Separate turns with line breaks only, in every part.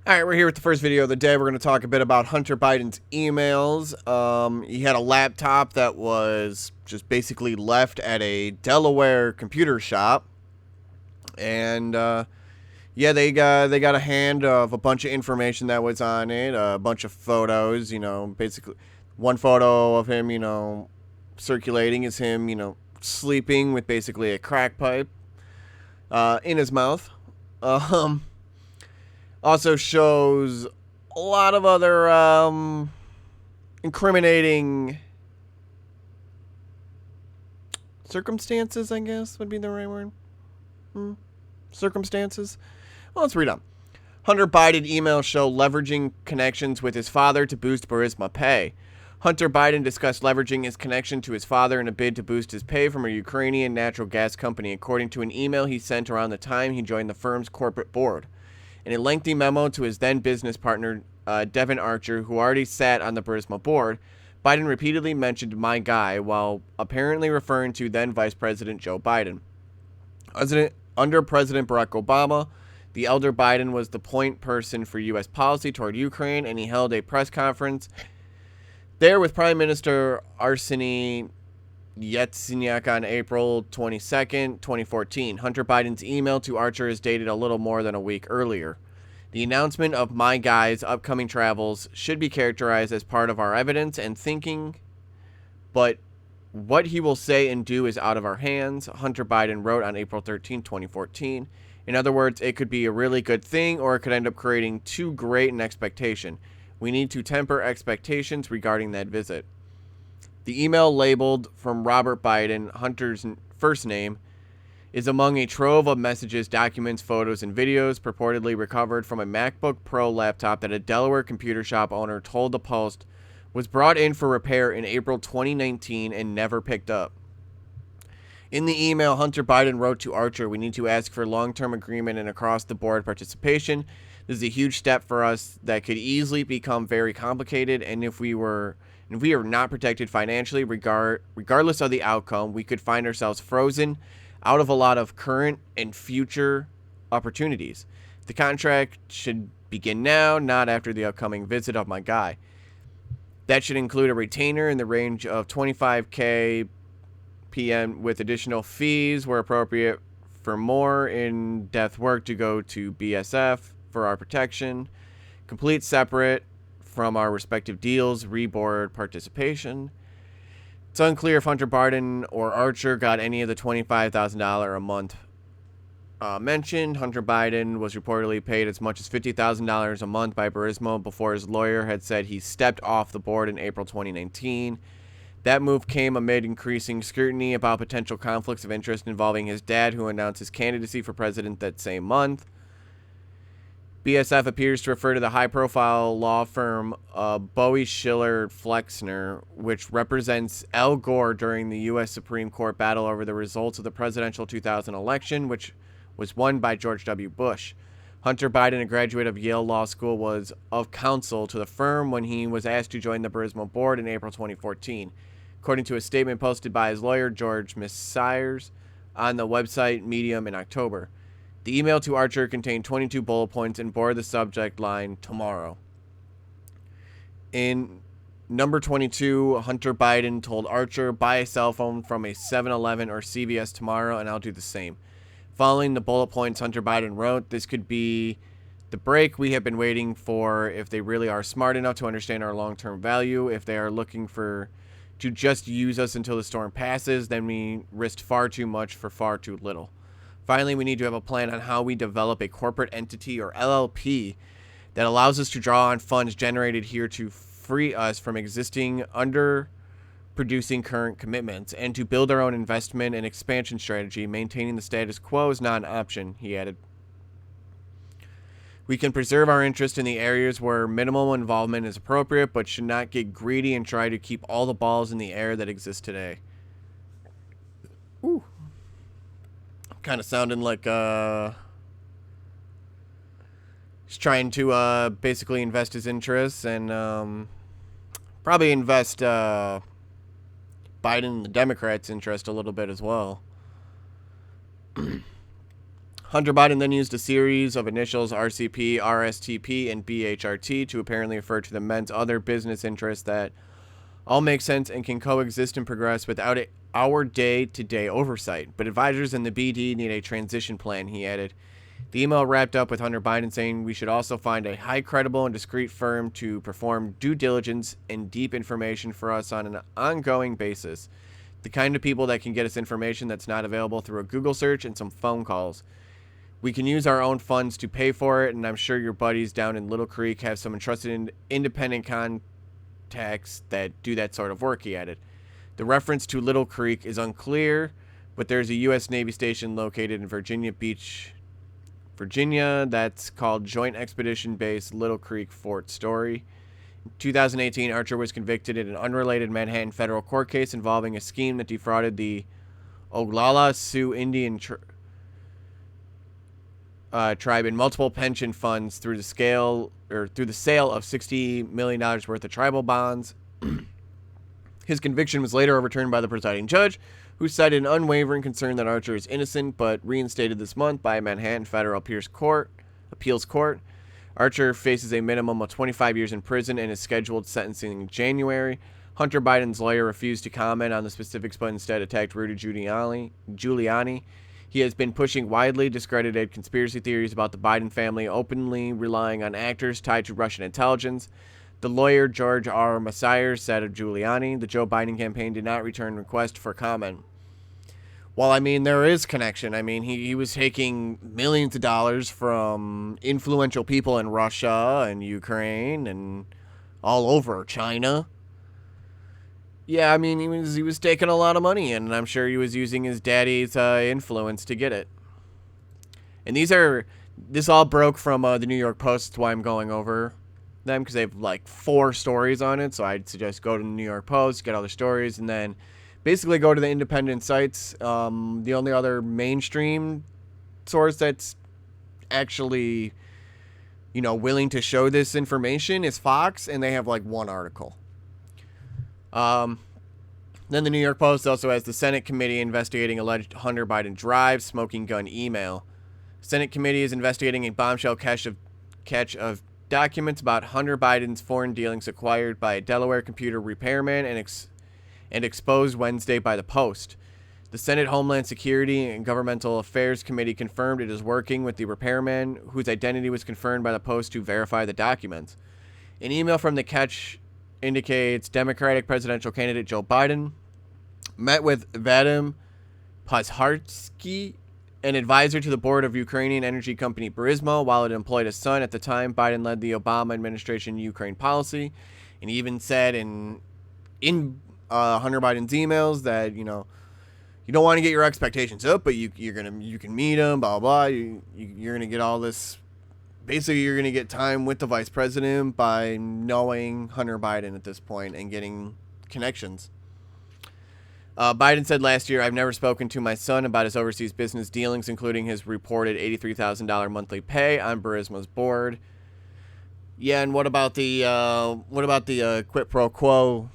All right, we're here with the first video of the day. We're going to talk a bit about Hunter Biden's emails. He had a laptop that was just basically left at a Delaware computer shop, and yeah, they got a hand of a bunch of information that was on it, a bunch of photos. Basically, one photo of him, circulating is him, sleeping with basically a crack pipe in his mouth. Also shows a lot of other incriminating circumstances, I guess would be the right word. Circumstances? Well, let's read on. Hunter Biden emails show leveraging connections with his father to boost Burisma pay. Hunter Biden discussed leveraging his connection to his father in a bid to boost his pay from a Ukrainian natural gas company, according to an email he sent around the time he joined the firm's corporate board. In a lengthy memo to his then business partner, Devon Archer, who already sat on the Burisma board, Biden repeatedly mentioned "my guy" while apparently referring to then Vice President Joe Biden. Under President Barack Obama, the elder Biden was the point person for U.S. policy toward Ukraine, and he held a press conference there with Prime Minister Arseniy Yatsenyuk on April 22nd, 2014. Hunter Biden's email to Archer is dated a little more than a week earlier. The announcement of "my guy's" upcoming travels should be characterized as part of our evidence and thinking, but what he will say and do is out of our hands, Hunter Biden wrote on April 13, 2014. In other words, it could be a really good thing, or it could end up creating too great an expectation. We need to temper expectations regarding that visit. The email labeled "from Robert Biden," Hunter's first name, is among a trove of messages, documents, photos, and videos purportedly recovered from a MacBook Pro laptop that a Delaware computer shop owner told the Post was brought in for repair in April 2019 and never picked up. In the email, Hunter Biden wrote to Archer, "We need to ask for long-term agreement and across-the-board participation. This is a huge step for us that could easily become very complicated, and if we are not protected financially, regardless of the outcome, we could find ourselves frozen out of a lot of current and future opportunities. The contract should begin now, not after the upcoming visit of my guy. That should include a retainer in the range of $25K PM with additional fees where appropriate for more in-depth work to go to BSF for our protection, complete separate from our respective deals, reboard participation." It's unclear if Hunter Biden or Archer got any of the $25,000 a month mentioned. Hunter Biden was reportedly paid as much as $50,000 a month by Burisma before his lawyer had said he stepped off the board in April 2019. That move came amid increasing scrutiny about potential conflicts of interest involving his dad, who announced his candidacy for president that same month. BSF appears to refer to the high-profile law firm Bowie Schiller Flexner, which represents Al Gore during the U.S. Supreme Court battle over the results of the presidential 2000 election, which was won by George W. Bush. Hunter Biden, a graduate of Yale Law School, was of counsel to the firm when he was asked to join the Burisma board in April 2014, according to a statement posted by his lawyer, George Messiers, on the website Medium in October. The email to Archer contained 22 bullet points and bore the subject line "tomorrow." In number 22, Hunter Biden told Archer, "Buy a cell phone from a 7-Eleven or CVS tomorrow, and I'll do the same." Following the bullet points, Hunter Biden wrote, "This could be the break we have been waiting for if they really are smart enough to understand our long-term value. If they are looking to just use us until the storm passes, then we risked far too much for far too little. Finally, we need to have a plan on how we develop a corporate entity or LLP that allows us to draw on funds generated here to free us from existing underproducing current commitments and to build our own investment and expansion strategy. Maintaining the status quo is not an option," he added. "We can preserve our interest in the areas where minimal involvement is appropriate, but should not get greedy and try to keep all the balls in the air that exist today." Ooh. Kind of sounding like he's trying to basically invest his interests and probably invest Biden and the Democrats' interest a little bit as well. Hunter Biden then used a series of initials RCP, RSTP, and BHRT to apparently refer to the men's other business interests that all make sense and can coexist and progress without our day-to-day oversight. But advisors in the BD need a transition plan, he added. The email wrapped up with Hunter Biden saying we should also find a high, credible, and discreet firm to perform due diligence and deep information for us on an ongoing basis. The kind of people that can get us information that's not available through a Google search and some phone calls. We can use our own funds to pay for it, and I'm sure your buddies down in Little Creek have some entrusted independent contacts that do that sort of work, he added. The reference to Little Creek is unclear, but there's a U.S. Navy station located in Virginia Beach, Virginia, that's called Joint Expedition Base Little Creek Fort Story. In 2018, Archer was convicted in an unrelated Manhattan federal court case involving a scheme that defrauded the Oglala Sioux Indian tribe in multiple pension funds through the sale of $60 million worth of tribal bonds. His conviction was later overturned by the presiding judge, who cited an unwavering concern that Archer is innocent, but reinstated this month by a Manhattan federal appeals court. Archer faces a minimum of 25 years in prison and is scheduled sentencing in January. Hunter Biden's lawyer refused to comment on the specifics, but instead attacked Rudy Giuliani. He has been pushing widely discredited conspiracy theories about the Biden family, openly relying on actors tied to Russian intelligence. The lawyer, George R. Messier, said of Giuliani, the Joe Biden campaign did not return request for comment. Well, I mean, there is connection. I mean, he was taking millions of dollars from influential people in Russia and Ukraine and all over China. Yeah, I mean, he was taking a lot of money, and I'm sure he was using his daddy's influence to get it. And this all broke from the New York Post. That's why I'm going over them, because they have like 4 stories on it. So I'd suggest go to the New York Post, get all the stories, and then basically go to the independent sites. The only other mainstream source that's actually, willing to show this information is Fox, and they have like 1 article. Then the New York Post also has the Senate committee investigating alleged Hunter Biden drive smoking gun email. Senate committee is investigating a bombshell catch of documents about Hunter Biden's foreign dealings acquired by a Delaware computer repairman and exposed Wednesday by the Post. The Senate Homeland Security and Governmental Affairs Committee confirmed it is working with the repairman, whose identity was confirmed by the Post, to verify the documents. An email from the catch indicates Democratic presidential candidate Joe Biden met with Vadim Pozharsky, an advisor to the board of Ukrainian energy company Burisma, while it employed a son. At the time, Biden led the Obama administration Ukraine policy, and he even said in Hunter Biden's emails that you don't want to get your expectations up, but you can meet him, blah blah. You're gonna get all this. Basically, you're gonna get time with the vice president by knowing Hunter Biden at this point and getting connections. Biden said last year, I've never spoken to my son about his overseas business dealings, including his reported $83,000 monthly pay on Burisma's board. Yeah, and what about the quid pro quo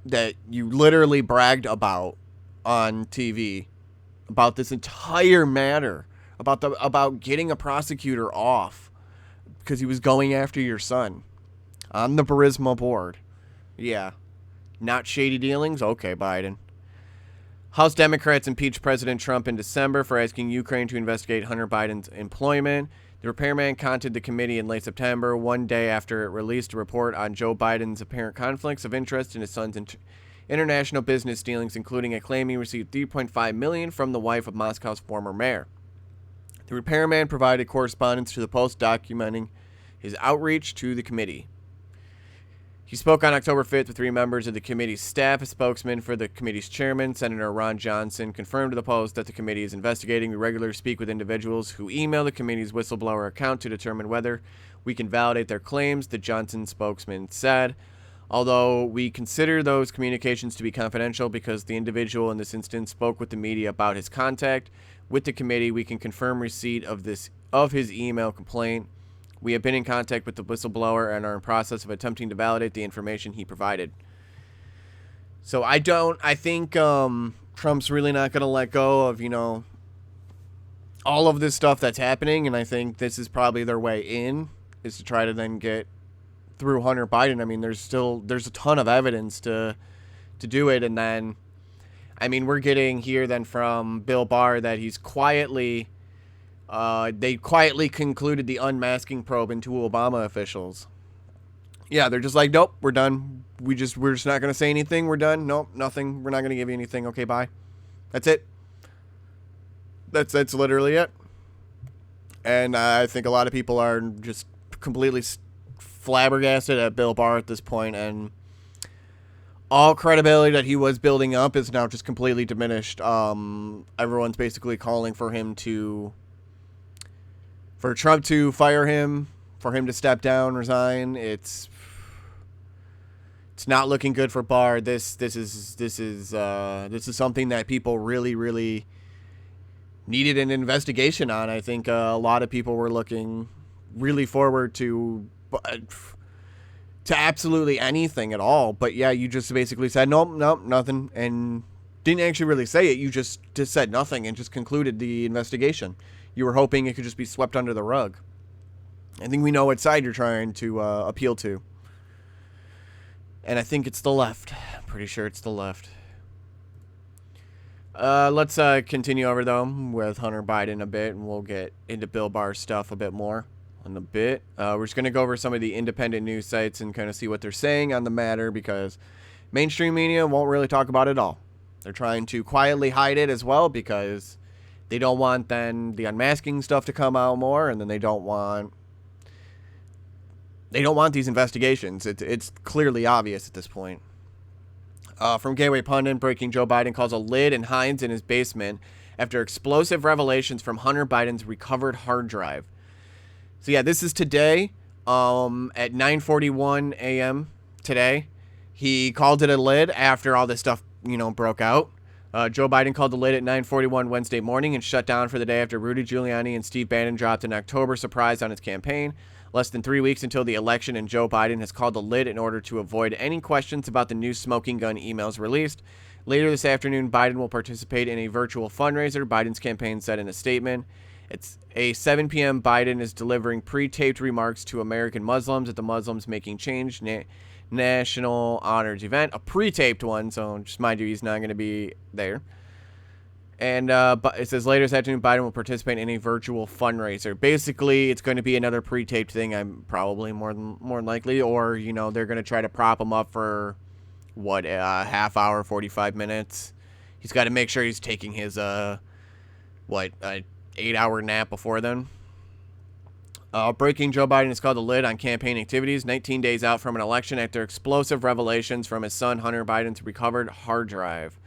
that you literally bragged about on TV about this entire matter, about getting a prosecutor off because he was going after your son on the Burisma board? Yeah, not shady dealings? Okay, Biden. House Democrats impeached President Trump in December for asking Ukraine to investigate Hunter Biden's employment. The repairman contacted the committee in late September, 1 day after it released a report on Joe Biden's apparent conflicts of interest in his son's international business dealings, including a claim he received $3.5 million from the wife of Moscow's former mayor. The repairman provided correspondence to the Post documenting his outreach to the committee. He spoke on October 5th with 3 members of the committee's staff. A spokesman for the committee's chairman, Senator Ron Johnson, confirmed to the Post that the committee is investigating. We regularly speak with individuals who email the committee's whistleblower account to determine whether we can validate their claims, the Johnson spokesman said. Although we consider those communications to be confidential because the individual in this instance spoke with the media about his contact with the committee, we can confirm receipt of his email complaint. We have been in contact with the whistleblower and are in process of attempting to validate the information he provided. So I think Trump's really not going to let go of, all of this stuff that's happening, and I think this is probably their way in, is to try to then get through Hunter Biden. I mean, there's a ton of evidence to do it, and then, I mean, we're getting here then from Bill Barr that he's quietly, they quietly concluded the unmasking probe into Obama officials. Yeah, they're just like, nope, we're done. We're just not gonna say anything. We're done. Nope, nothing. We're not gonna give you anything. Okay, bye. That's it. That's literally it. And I think a lot of people are just completely flabbergasted at Bill Barr at this point, and all credibility that he was building up is now just completely diminished. Everyone's basically calling for Trump to fire him, for him to step down, resign. It's not looking good for Barr. This is something that people really needed an investigation on. I think a lot of people were looking really forward to absolutely anything at all. But yeah, you just basically said, nope, nothing, and didn't actually really say it. You just said nothing and just concluded the investigation. You were hoping it could just be swept under the rug. I think we know what side you're trying to appeal to. And I think it's the left. I'm pretty sure it's the left. Let's continue over, though, with Hunter Biden a bit, and we'll get into Bill Barr's stuff a bit more in a bit. We're just going to go over some of the independent news sites and kind of see what they're saying on the matter, because mainstream media won't really talk about it at all. They're trying to quietly hide it as well, because they don't want then the unmasking stuff to come out more, and then they don't want these investigations. It's clearly obvious at this point. From Gateway Pundit, breaking: Joe Biden calls a lid and hides in his basement after explosive revelations from Hunter Biden's recovered hard drive. So yeah, this is today, at 9:41 a.m. today. He called it a lid after all this stuff, broke out. Joe Biden called the lid at 9:41 Wednesday morning and shut down for the day after Rudy Giuliani and Steve Bannon dropped an October surprise on his campaign. Less than 3 weeks until the election, and Joe Biden has called the lid in order to avoid any questions about the new smoking gun emails released. Later this afternoon, Biden will participate in a virtual fundraiser, Biden's campaign said in a statement. It's a 7 p.m. Biden is delivering pre-taped remarks to American Muslims at the Muslims Making Change National Honors event. A pre-taped one, so just mind you, he's not going to be there. And but it says later this afternoon, Biden will participate in a virtual fundraiser. Basically, it's going to be another pre-taped thing. I'm probably more than likely, or they're going to try to prop him up for what, a half hour, 45 minutes. He's got to make sure he's taking his 8-hour nap before then. Breaking: Joe Biden has called the lid on campaign activities 19 days out from an election after explosive revelations from his son Hunter Biden's recovered hard drive.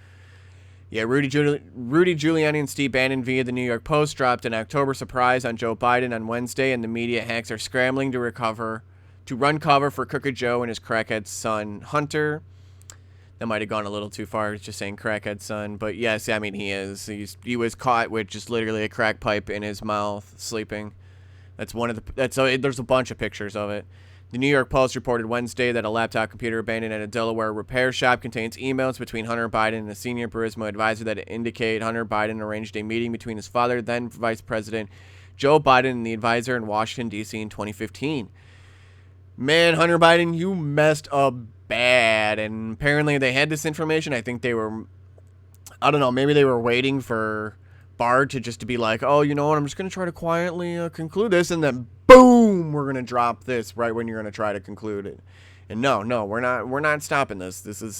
Yeah, Rudy Giuliani and Steve Bannon via the New York Post dropped an October surprise on Joe Biden on Wednesday, and the media hacks are scrambling to run cover for Crooked Joe and his crackhead son, Hunter. That might have gone a little too far, just saying crackhead son, but yes, I mean, he is. He was caught with just literally a crack pipe in his mouth, sleeping. There's a bunch of pictures of it. The New York Post reported Wednesday that a laptop computer abandoned at a Delaware repair shop contains emails between Hunter Biden and a senior Burisma advisor that indicate Hunter Biden arranged a meeting between his father, then Vice President Joe Biden, and the advisor in Washington, D.C. in 2015. Man, Hunter Biden, you messed up bad. And apparently they had this information. I think they were, I don't know, maybe they were waiting for Barr to be like, oh, you know what, I'm just going to try to quietly conclude this, and then boom, we're going to drop this right when you're going to try to conclude it. And no, we're not stopping this. This is,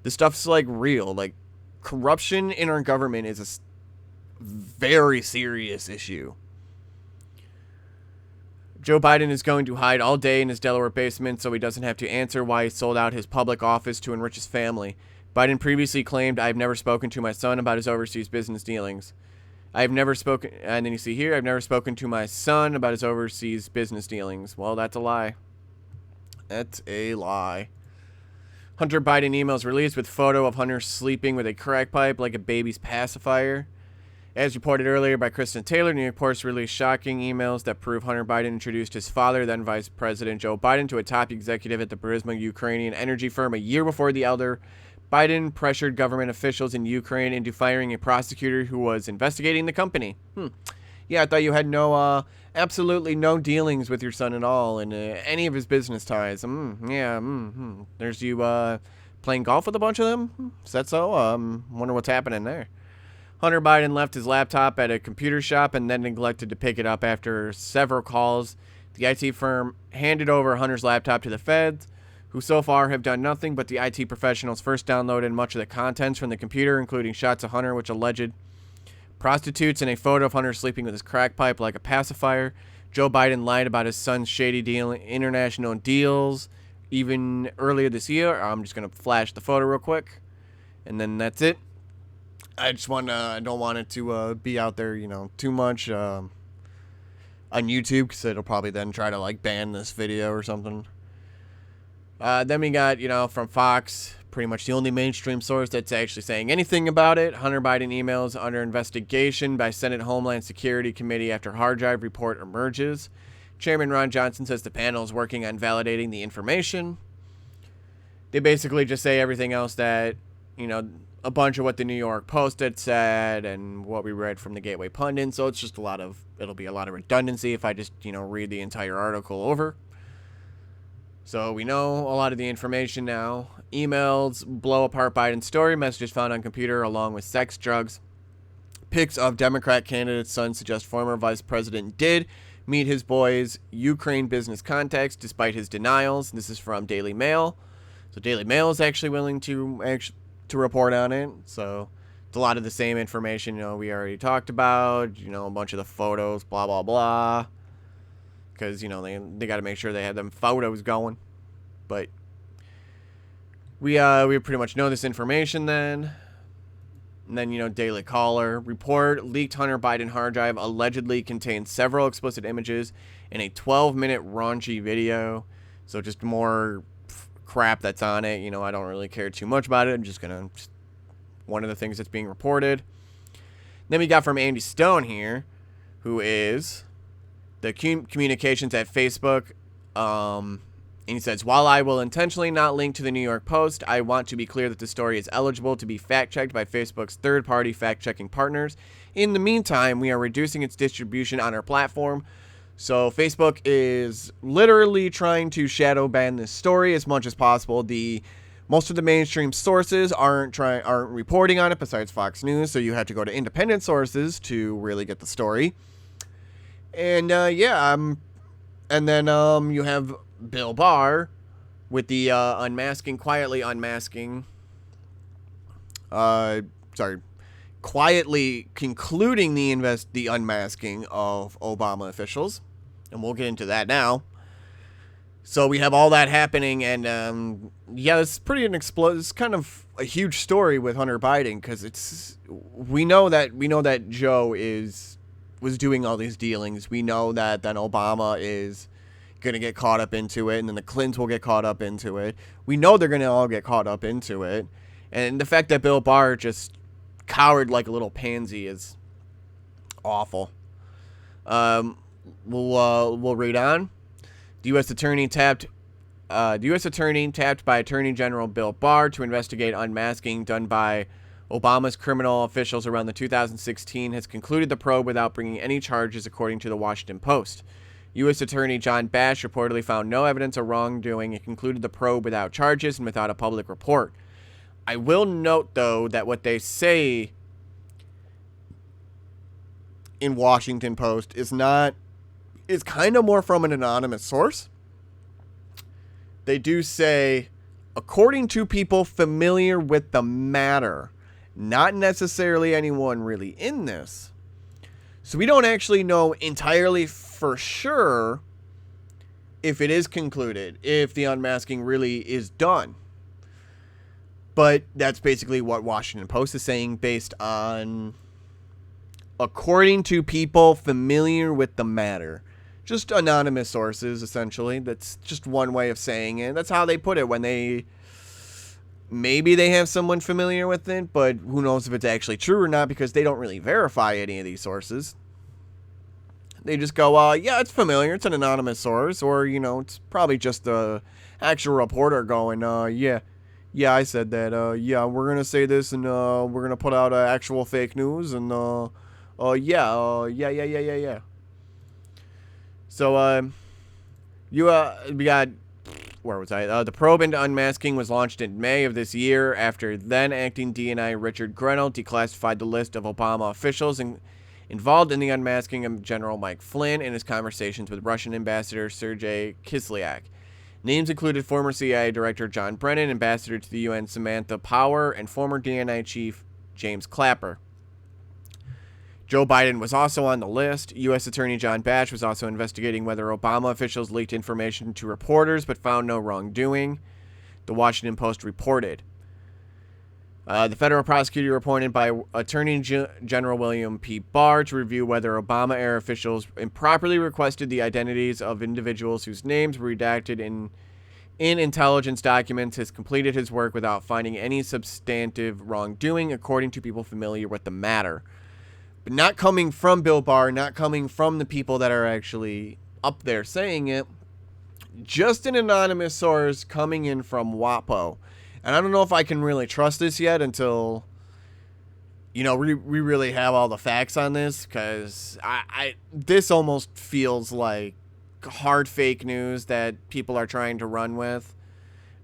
this stuff's like real. Like, corruption in our government is a very serious issue. Joe Biden is going to hide all day in his Delaware basement so he doesn't have to answer why he sold out his public office to enrich his family. Biden previously claimed, I've never spoken to my son about his overseas business dealings. I've never spoken, and then you see here, I've never spoken to my son about his overseas business dealings. Well, that's a lie. That's a lie. Hunter Biden emails released with photo of Hunter sleeping with a crack pipe like a baby's pacifier. As reported earlier by Kristen Taylor, New York Post released shocking emails that prove Hunter Biden introduced his father, then Vice President Joe Biden, to a top executive at the Burisma Ukrainian energy firm a year before the elder Biden pressured government officials in Ukraine into firing a prosecutor who was investigating the company. Yeah, I thought you had absolutely no dealings with your son at all in any of his business ties. There's you playing golf with a bunch of them? Is that so? Wonder what's happening there. Hunter Biden left his laptop at a computer shop and then neglected to pick it up after several calls. The IT firm handed over Hunter's laptop to the feds, who so far have done nothing, but the IT professionals first downloaded much of the contents from the computer, including shots of Hunter, which alleged prostitutes, and a photo of Hunter sleeping with his crack pipe like a pacifier. Joe Biden lied about his son's shady international deals even earlier this year. I'm just going to flash the photo real quick, and then that's it. I don't want it to be out there, too much on YouTube, because it'll probably then try to, ban this video or something. Then we got, from Fox, pretty much the only mainstream source that's actually saying anything about it. Hunter Biden emails under investigation by Senate Homeland Security Committee after hard drive report emerges. Chairman Ron Johnson says the panel is working on validating the information. They basically just say everything else that, a bunch of what the New York Post had said and what we read from the Gateway Pundit. So it's just it'll be a lot of redundancy if I just, read the entire article over. So we know a lot of the information now. Emails blow apart Biden's story. Messages found on computer along with sex, drugs. Pics of Democrat candidate's son suggest former vice president did meet his boy's Ukraine business contacts despite his denials. This is from Daily Mail. So Daily Mail is actually willing to report on it. So it's a lot of the same information, we already talked about, a bunch of the photos, blah, blah, blah. Because, they got to make sure they have them photos going. But we pretty much know this information then. And then, Daily Caller. Report leaked Hunter Biden hard drive allegedly contains several explicit images in a 12-minute raunchy video. So just more crap that's on it. I don't really care too much about it. I'm just going to... one of the things that's being reported. Then we got from Andy Stone here, who is the communications at Facebook. And he says, while I will intentionally not link to the New York Post, I want to be clear that the story is eligible to be fact-checked by Facebook's third-party fact-checking partners. In the meantime, we are reducing its distribution on our platform. So Facebook is literally trying to shadow ban this story as much as possible. Most of the mainstream sources aren't reporting on it besides Fox News, so you have to go to independent sources to really get the story. And and then you have Bill Barr with the quietly concluding the unmasking of Obama officials, and we'll get into that now. So we have all that happening, and it's it's kind of a huge story with Hunter Biden, because we know that Joe was doing all these dealings. We know that then Obama is going to get caught up into it, and then the Clintons will get caught up into it. We know they're going to all get caught up into it, and the fact that Bill Barr just cowered like a little pansy is awful. We'll read on. The U.S. Attorney tapped by Attorney General Bill Barr to investigate unmasking done by Obama's criminal officials around the 2016 has concluded the probe without bringing any charges, according to the Washington Post. U.S. Attorney John Bash reportedly found no evidence of wrongdoing and concluded the probe without charges and without a public report. I will note, though, that what they say in Washington Post is kind of more from an anonymous source. They do say, according to people familiar with the matter, not necessarily anyone really in this. So we don't actually know entirely for sure if it is concluded, if the unmasking really is done. But that's basically what Washington Post is saying, based on, according to people familiar with the matter. Just anonymous sources, essentially. That's just one way of saying it. That's how they put it when maybe they have someone familiar with it, but who knows if it's actually true or not, because they don't really verify any of these sources. They just go, yeah, it's familiar, it's an anonymous source, or, it's probably just the actual reporter going, yeah, Yeah, I said that. Yeah, we're gonna say this, and we're gonna put out actual fake news, and yeah. So, we got, where was I? The probe into unmasking was launched in May of this year after then acting DNI Richard Grenell declassified the list of Obama officials involved in the unmasking of General Mike Flynn in his conversations with Russian Ambassador Sergei Kislyak. Names included former CIA Director John Brennan, Ambassador to the UN Samantha Power, and former DNI Chief James Clapper. Joe Biden was also on the list. U.S. Attorney John Batch was also investigating whether Obama officials leaked information to reporters but found no wrongdoing, the Washington Post reported. The federal prosecutor appointed by Attorney General William P. Barr to review whether Obama-era officials improperly requested the identities of individuals whose names were redacted in intelligence documents has completed his work without finding any substantive wrongdoing, according to people familiar with the matter. But not coming from Bill Barr, not coming from the people that are actually up there saying it, just an anonymous source coming in from WAPO. And I don't know if I can really trust this yet until, we really have all the facts on this, because this almost feels like hard fake news that people are trying to run with,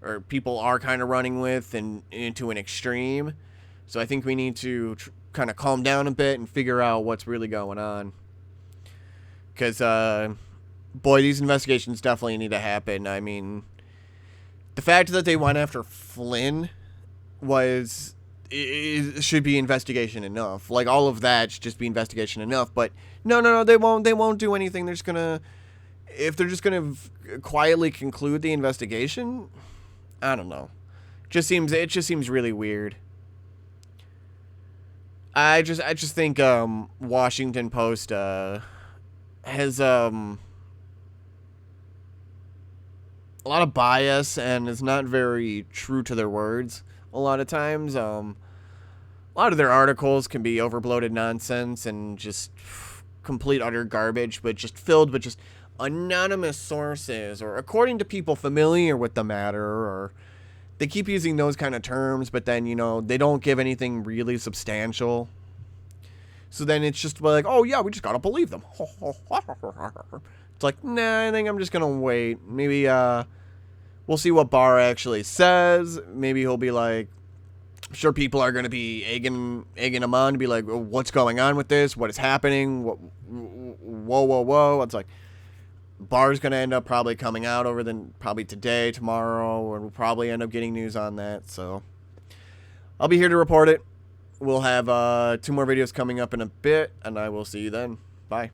or people are kind of running with and into an extreme. So I think we need to kind of calm down a bit and figure out what's really going on. Because, boy, these investigations definitely need to happen. I mean, the fact that they went after Flynn should be investigation enough. Like, all of that should just be investigation enough. But no, they won't do anything. If they're just gonna quietly conclude the investigation, I don't know. It just seems really weird. I just think Washington Post has a lot of bias and is not very true to their words a lot of times. A lot of their articles can be overbloated nonsense and just complete utter garbage, but just filled with just anonymous sources or according to people familiar with the matter, or they keep using those kind of terms, but then, they don't give anything really substantial. So then it's just like, oh yeah, we just gotta believe them. It's like, nah, I think I'm just gonna wait. Maybe, we'll see what Barr actually says. Maybe he'll be like, I'm sure people are gonna be egging him on to be like, what's going on with this? What is happening? Whoa. It's like, Barr's going to end up probably coming out probably today, tomorrow, or we'll probably end up getting news on that. So I'll be here to report it. We'll have 2 more videos coming up in a bit, and I will see you then. Bye.